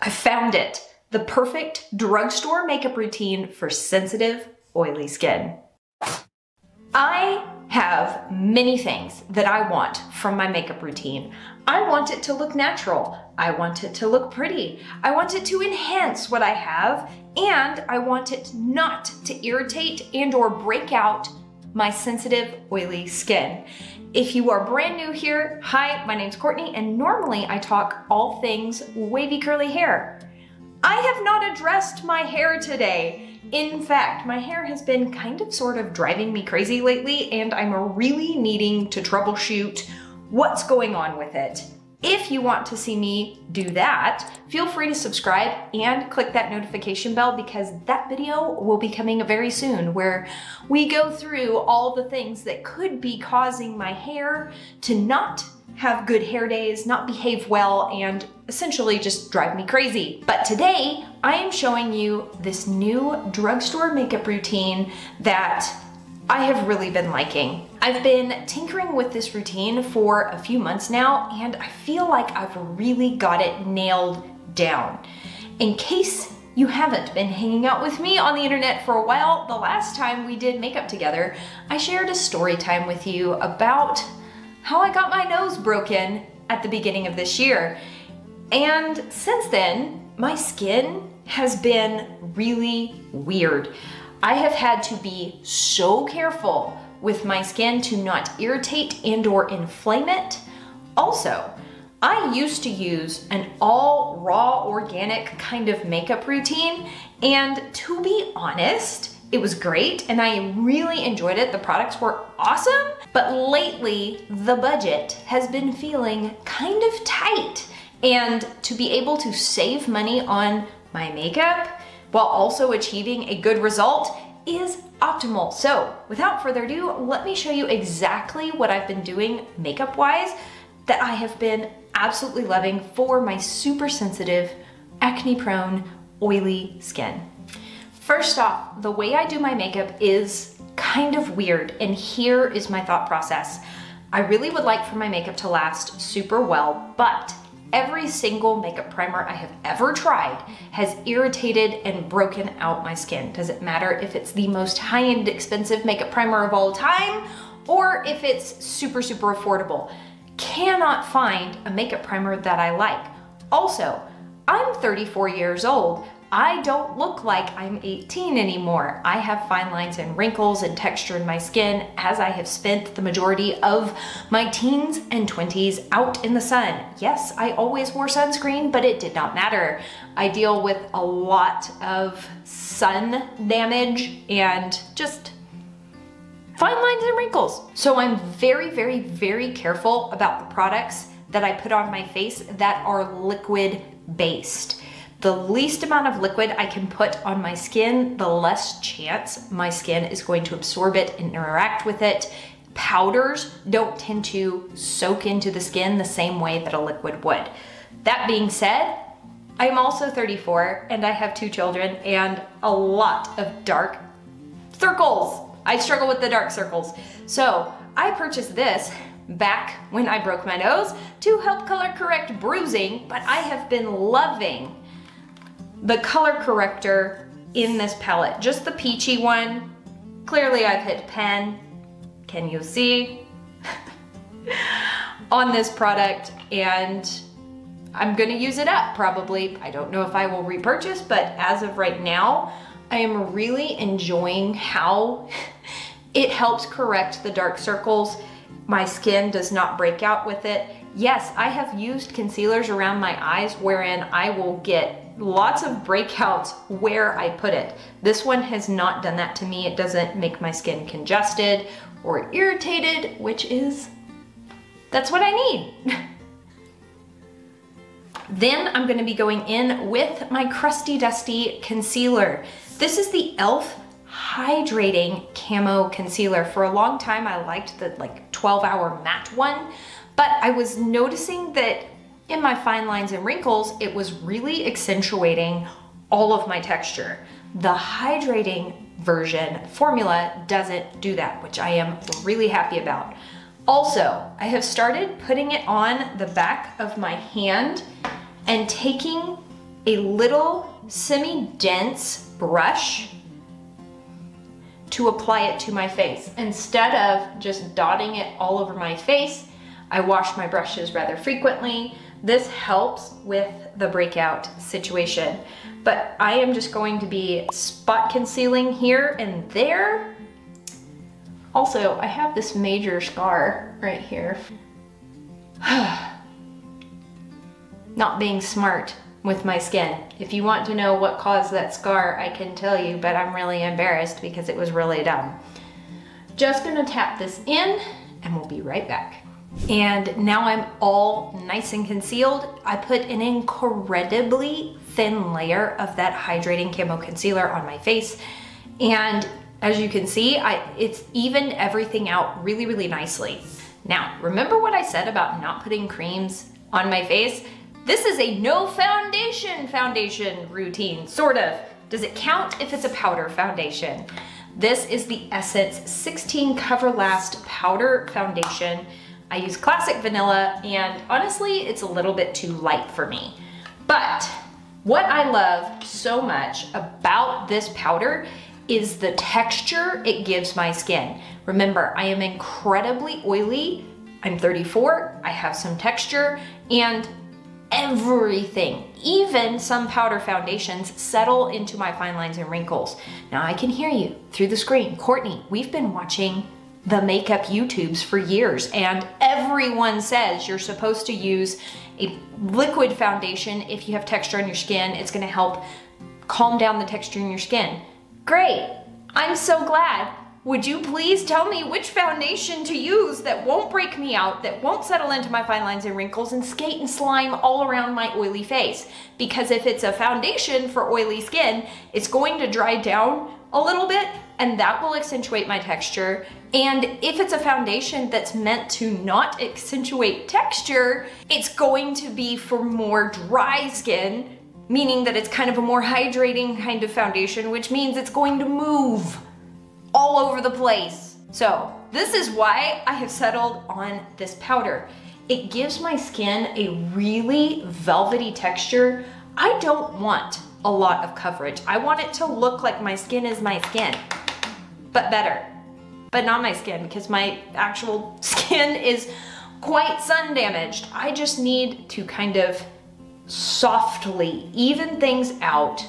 I found it. The perfect drugstore makeup routine for sensitive, oily skin. I have many things that I want from my makeup routine. I want it to look natural. I want it to look pretty. I want it to enhance what I have, and I want it not to irritate and or break out my sensitive, oily skin. If you are brand new here, hi, my name's Courtney, and normally I talk all things wavy curly hair. I have not addressed my hair today. In fact, my hair has been kind of sort of driving me crazy lately, and I'm really needing to troubleshoot what's going on with it. If you want to see me do that, feel free to subscribe and click that notification bell, because that video will be coming very soon, where we go through all the things that could be causing my hair to not have good hair days, not behave well, and essentially just drive me crazy. But today, I am showing you this new drugstore makeup routine that I have really been liking. I've been tinkering with this routine for a few months now, and I feel like I've really got it nailed down. In case you haven't been hanging out with me on the internet for a while, the last time we did makeup together, I shared a story time with you about how I got my nose broken at the beginning of this year. And since then, my skin has been really weird. I have had to be so careful with my skin to not irritate and or inflame it. Also, I used to use an all raw organic kind of makeup routine, and to be honest, it was great and I really enjoyed it. The products were awesome, but lately the budget has been feeling kind of tight, and to be able to save money on my makeup while also achieving a good result is optimal. So without further ado, let me show you exactly what I've been doing makeup wise that I have been absolutely loving for my super sensitive, acne prone, oily skin. First off, the way I do my makeup is kind of weird, and here is my thought process. I really would like for my makeup to last super well, but every single makeup primer I have ever tried has irritated and broken out my skin. Doesn't matter if it's the most high-end expensive makeup primer of all time or if it's super affordable. Cannot find a makeup primer that I like. Also, I'm 34 years old. I don't look like I'm 18 anymore. I have fine lines and wrinkles and texture in my skin, as I have spent the majority of my teens and 20s out in the sun. Yes, I always wore sunscreen, but it did not matter. I deal with a lot of sun damage and just fine lines and wrinkles. So I'm very careful about the products that I put on my face that are liquid based. The least amount of liquid I can put on my skin, the less chance my skin is going to absorb it and interact with it. Powders don't tend to soak into the skin the same way that a liquid would. That being said, I'm also 34 and I have 2 children and a lot of dark circles. I struggle with the dark circles. So I purchased this back when I broke my nose to help color correct bruising, but I have been loving the color corrector in this palette, just the peachy one. Clearly I've hit pen, can you see? On this product, and I'm gonna use it up probably. I don't know if I will repurchase, but as of right now, I am really enjoying how it helps correct the dark circles. My skin does not break out with it. Yes, I have used concealers around my eyes wherein I will get lots of breakouts where I put it. This one has not done that to me. It doesn't make my skin congested or irritated, that's what I need. Then I'm gonna be going in with my crusty dusty concealer. This is the e.l.f. Hydrating Camo Concealer. For a long time, I liked the 12-hour matte one, but I was noticing that in my fine lines and wrinkles, it was really accentuating all of my texture. The hydrating version formula doesn't do that, which I am really happy about. Also, I have started putting it on the back of my hand and taking a little semi-dense brush to apply it to my face. Instead of just dotting it all over my face, I wash my brushes rather frequently. This helps with the breakout situation. But I am just going to be spot concealing here and there. Also, I have this major scar right here. Not being smart with my skin. If you want to know what caused that scar, I can tell you, but I'm really embarrassed because it was really dumb. Just gonna tap this in and we'll be right back. And now I'm all nice and concealed. I put an incredibly thin layer of that hydrating camo concealer on my face. And as you can see, it's evened everything out really, really nicely. Now, remember what I said about not putting creams on my face? This is a no foundation routine, sort of. Does it count if it's a powder foundation? This is the Essence 16 Cover Last Powder Foundation. I use Classic Vanilla, and honestly, it's a little bit too light for me. But what I love so much about this powder is the texture it gives my skin. Remember, I am incredibly oily. I'm 34, I have some texture, and everything, even some powder foundations, settle into my fine lines and wrinkles. Now I can hear you through the screen. Courtney, we've been watching the makeup YouTubes for years, and everyone says you're supposed to use a liquid foundation if you have texture on your skin. It's gonna help calm down the texture in your skin. Great, I'm so glad. Would you please tell me which foundation to use that won't break me out, that won't settle into my fine lines and wrinkles and skate and slime all around my oily face? Because if it's a foundation for oily skin, it's going to dry down a little bit and that will accentuate my texture. And if it's a foundation that's meant to not accentuate texture, it's going to be for more dry skin, meaning that it's kind of a more hydrating kind of foundation, which means it's going to move all over the place. So this is why I have settled on this powder. It gives my skin a really velvety texture. I don't want a lot of coverage. I want it to look like my skin is my skin, but better. But not my skin, because my actual skin is quite sun damaged. I just need to kind of softly even things out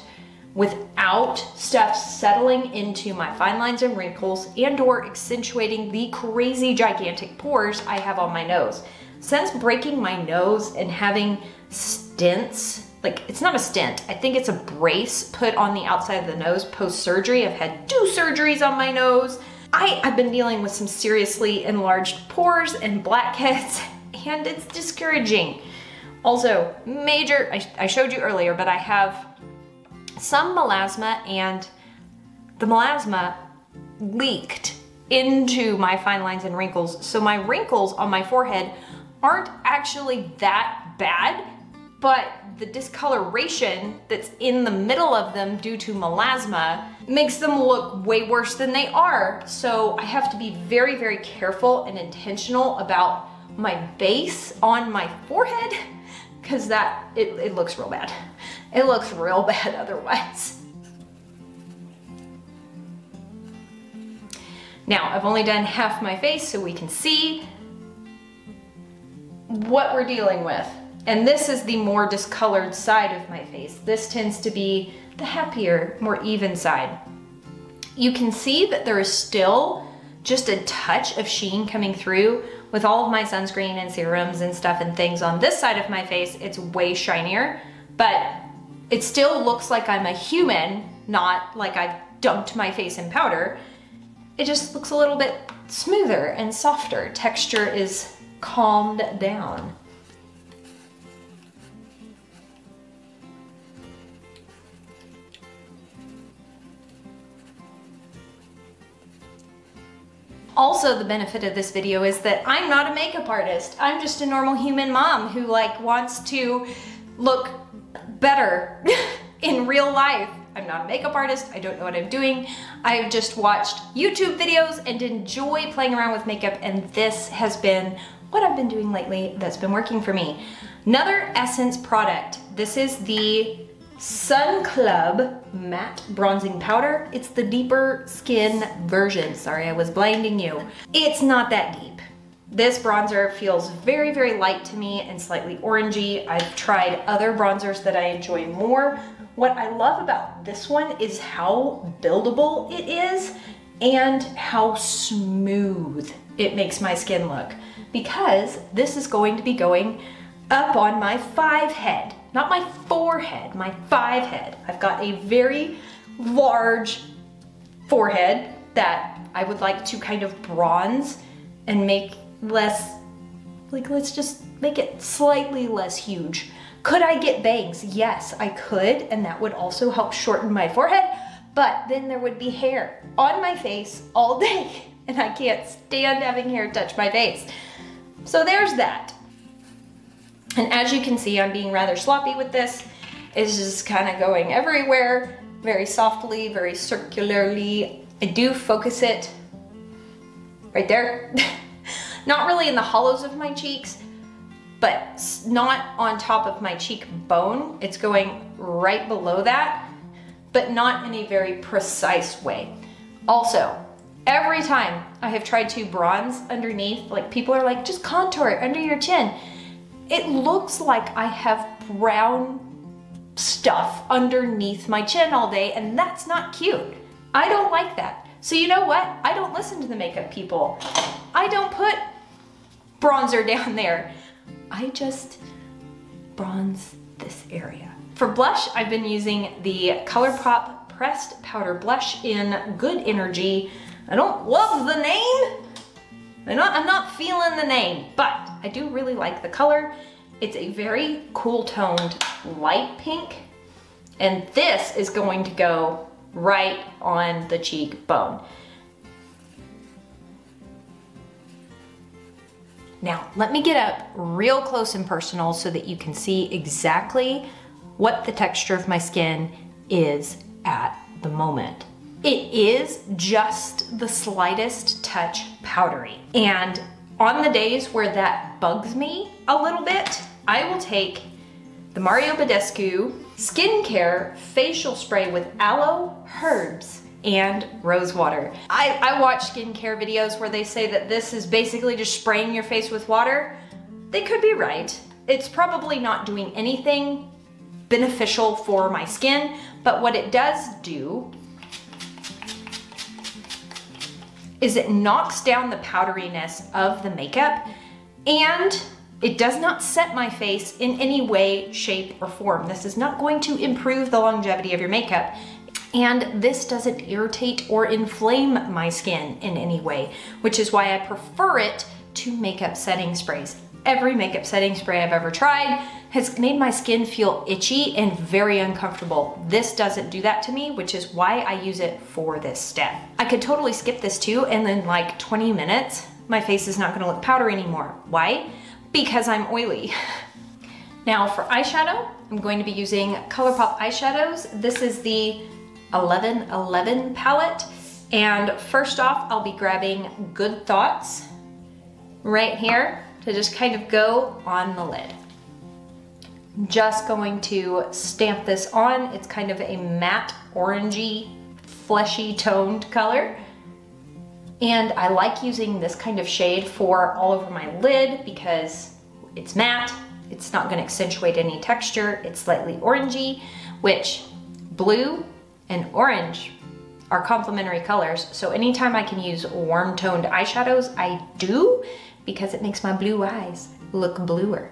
without stuff settling into my fine lines and wrinkles and or accentuating the crazy gigantic pores I have on my nose. Since breaking my nose and having stents, like it's not a stent, I think it's a brace put on the outside of the nose post-surgery. I've had 2 surgeries on my nose. I've been dealing with some seriously enlarged pores and blackheads, and it's discouraging. Also, major, I showed you earlier, but I have some melasma, and the melasma leaked into my fine lines and wrinkles. So my wrinkles on my forehead aren't actually that bad, but the discoloration that's in the middle of them due to melasma makes them look way worse than they are. So I have to be very, very careful and intentional about my base on my forehead, because it looks real bad. It looks real bad otherwise. Now, I've only done half my face so we can see what we're dealing with. And this is the more discolored side of my face. This tends to be the happier, more even side. You can see that there is still just a touch of sheen coming through with all of my sunscreen and serums and stuff and things on this side of my face. It's way shinier, but it still looks like I'm a human, not like I've dumped my face in powder. It just looks a little bit smoother and softer. Texture is calmed down. Also, the benefit of this video is that I'm not a makeup artist. I'm just a normal human mom who wants to look better in real life. I'm not a makeup artist. I don't know what I'm doing. I've just watched YouTube videos and enjoy playing around with makeup, and this has been what I've been doing lately that's been working for me. Another Essence product. This is the Sun Club Matte Bronzing Powder. It's the deeper skin version. Sorry, I was blinding you. It's not that deep. This bronzer feels very, very light to me and slightly orangey. I've tried other bronzers that I enjoy more. What I love about this one is how buildable it is and how smooth it makes my skin look, because this is going to be going up on my 5 head, not my forehead, my 5 head. I've got a very large forehead that I would like to kind of bronze and make less, like, let's just make it slightly less huge. Could I get bangs? Yes, I could, and that would also help shorten my forehead, but then there would be hair on my face all day, and I can't stand having hair touch my face. So there's that. And as you can see, I'm being rather sloppy with this. It's just kind of going everywhere, very softly, very circularly. I do focus it right there. Not really in the hollows of my cheeks, but not on top of my cheekbone. It's going right below that, but not in a very precise way. Also, every time I have tried to bronze underneath, like people are like, just contour it under your chin. It looks like I have brown stuff underneath my chin all day, and that's not cute. I don't like that. So you know what? I don't listen to the makeup people. I don't put bronzer down there. I just bronze this area. For blush, I've been using the ColourPop Pressed Powder Blush in Good Energy. I don't love the name. I'm not feeling the name, but I do really like the color. It's a very cool toned light pink, and this is going to go right on the cheekbone. Now, let me get up real close and personal so that you can see exactly what the texture of my skin is at the moment. It is just the slightest touch powdery. And on the days where that bugs me a little bit, I will take the Mario Badescu Skincare Facial Spray with Aloe Herbs and rose water. I watch skincare videos where they say that this is basically just spraying your face with water. They could be right. It's probably not doing anything beneficial for my skin, but what it does do is it knocks down the powderiness of the makeup, and it does not set my face in any way, shape, or form. This is not going to improve the longevity of your makeup. And this doesn't irritate or inflame my skin in any way, which is why I prefer it to makeup setting sprays. Every makeup setting spray I've ever tried has made my skin feel itchy and very uncomfortable. This doesn't do that to me, which is why I use it for this step. I could totally skip this too, and in like 20 minutes, my face is not gonna look powdery anymore. Why? Because I'm oily. Now for eyeshadow, I'm going to be using ColourPop eyeshadows. This is the 1111 palette. And first off, I'll be grabbing Good Thoughts right here to just kind of go on the lid. I'm just going to stamp this on. It's kind of a matte, orangey, fleshy toned color. And I like using this kind of shade for all over my lid because it's matte, it's not gonna accentuate any texture, it's slightly orangey, which blue and orange are complementary colors. So anytime I can use warm toned eyeshadows, I do, because it makes my blue eyes look bluer.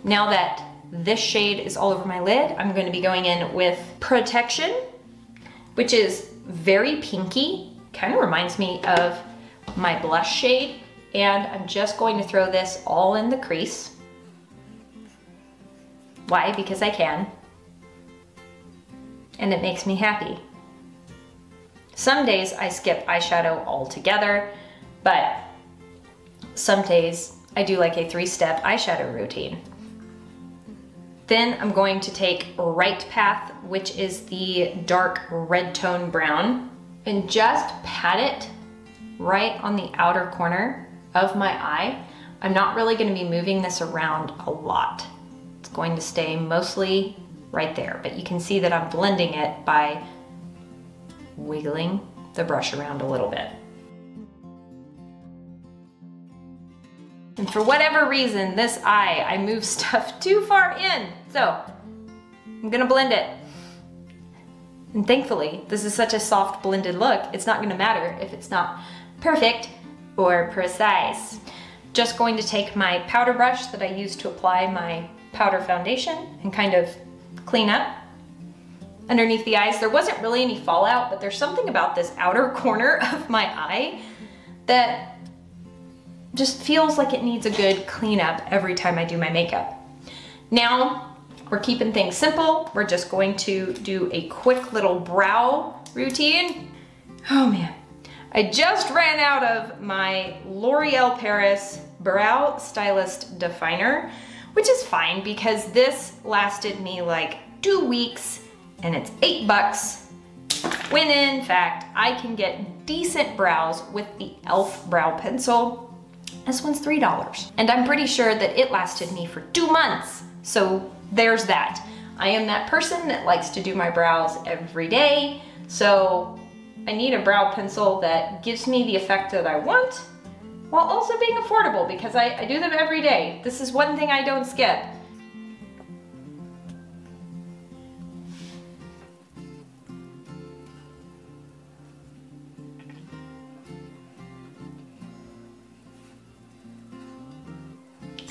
Now that this shade is all over my lid, I'm going to be going in with Protection, which is very pinky, kind of reminds me of my blush shade, and I'm just going to throw this all in the crease. Why? Because I can, and it makes me happy. Some days I skip eyeshadow altogether, but some days I do like a 3-step eyeshadow routine. Then I'm going to take Right Path, which is the dark red tone brown, and just pat it right on the outer corner of my eye. I'm not really going to be moving this around a lot. It's going to stay mostly right there. But you can see that I'm blending it by wiggling the brush around a little bit. And for whatever reason, this eye, I move stuff too far in. So I'm gonna blend it. And thankfully, this is such a soft blended look, it's not gonna matter if it's not perfect or precise. Just going to take my powder brush that I use to apply my powder foundation and kind of clean up underneath the eyes. There wasn't really any fallout, but there's something about this outer corner of my eye that just feels like it needs a good cleanup every time I do my makeup. Now, we're keeping things simple. We're just going to do a quick little brow routine. Oh man. I just ran out of my L'Oreal Paris Brow Stylist Definer, which is fine because this lasted me like 2 weeks and it's $8, when in fact I can get decent brows with the e.l.f. brow pencil. This one's $3. And I'm pretty sure that it lasted me for 2 months. So there's that. I am that person that likes to do my brows every day. So I need a brow pencil that gives me the effect that I want while also being affordable because I do them every day. This is one thing I don't skip.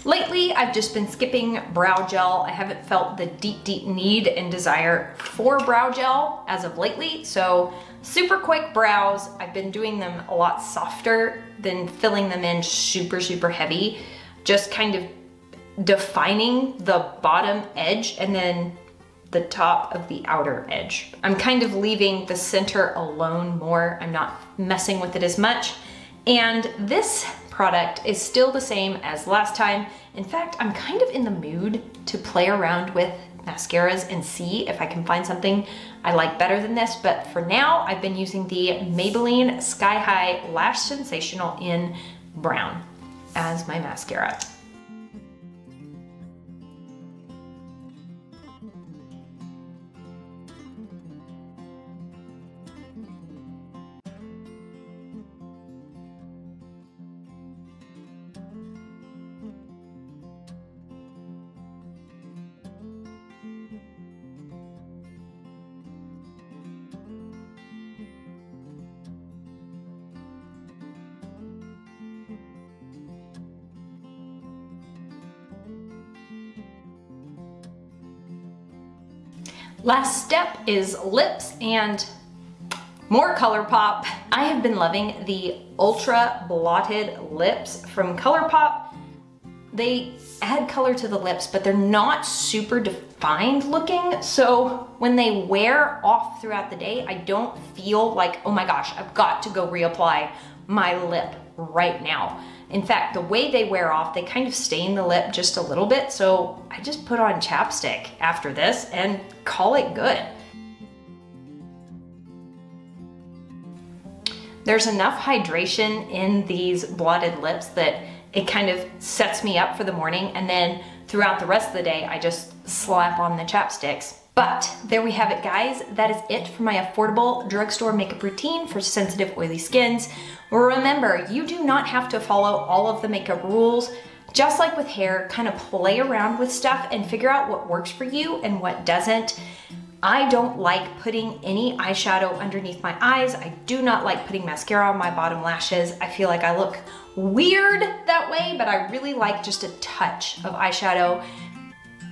Lately, I've just been skipping brow gel. I haven't felt the deep need and desire for brow gel as of lately. So super quick brows. I've been doing them a lot softer than filling them in super heavy. Just kind of defining the bottom edge and then the top of the outer edge. I'm kind of leaving the center alone more. I'm not messing with it as much. And this product is still the same as last time. In fact, I'm kind of in the mood to play around with mascaras and see if I can find something I like better than this. But for now, I've been using the Maybelline Sky High Lash Sensational in Brown as my mascara. Last step is lips and more ColourPop. I have been loving the Ultra Blotted Lips from ColourPop. They add color to the lips, but they're not super defined looking. So when they wear off throughout the day, I don't feel like, oh my gosh, I've got to go reapply my lip right now. In fact, the way they wear off, they kind of stain the lip just a little bit. So I just put on chapstick after this and call it good. There's enough hydration in these blotted lips that it kind of sets me up for the morning, and then throughout the rest of the day, I just slap on the chapsticks. But there we have it, guys. That is it for my affordable drugstore makeup routine for sensitive, oily skins. Remember, you do not have to follow all of the makeup rules. Just like with hair, kind of play around with stuff and figure out what works for you and what doesn't. I don't like putting any eyeshadow underneath my eyes. I do not like putting mascara on my bottom lashes. I feel like I look weird that way, but I really like just a touch of eyeshadow,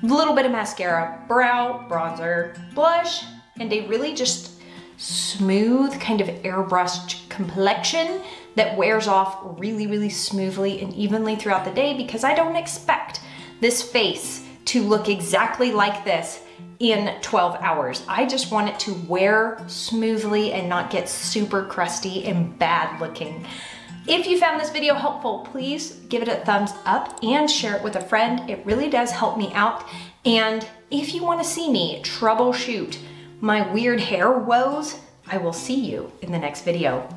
a little bit of mascara, brow, bronzer, blush, and a really just smooth kind of airbrushed complexion that wears off really smoothly and evenly throughout the day, because I don't expect this face to look exactly like this in 12 hours. I just want it to wear smoothly and not get super crusty and bad looking. If you found this video helpful, please give it a thumbs up and share it with a friend. It really does help me out. And if you want to see me troubleshoot my weird hair woes, I will see you in the next video.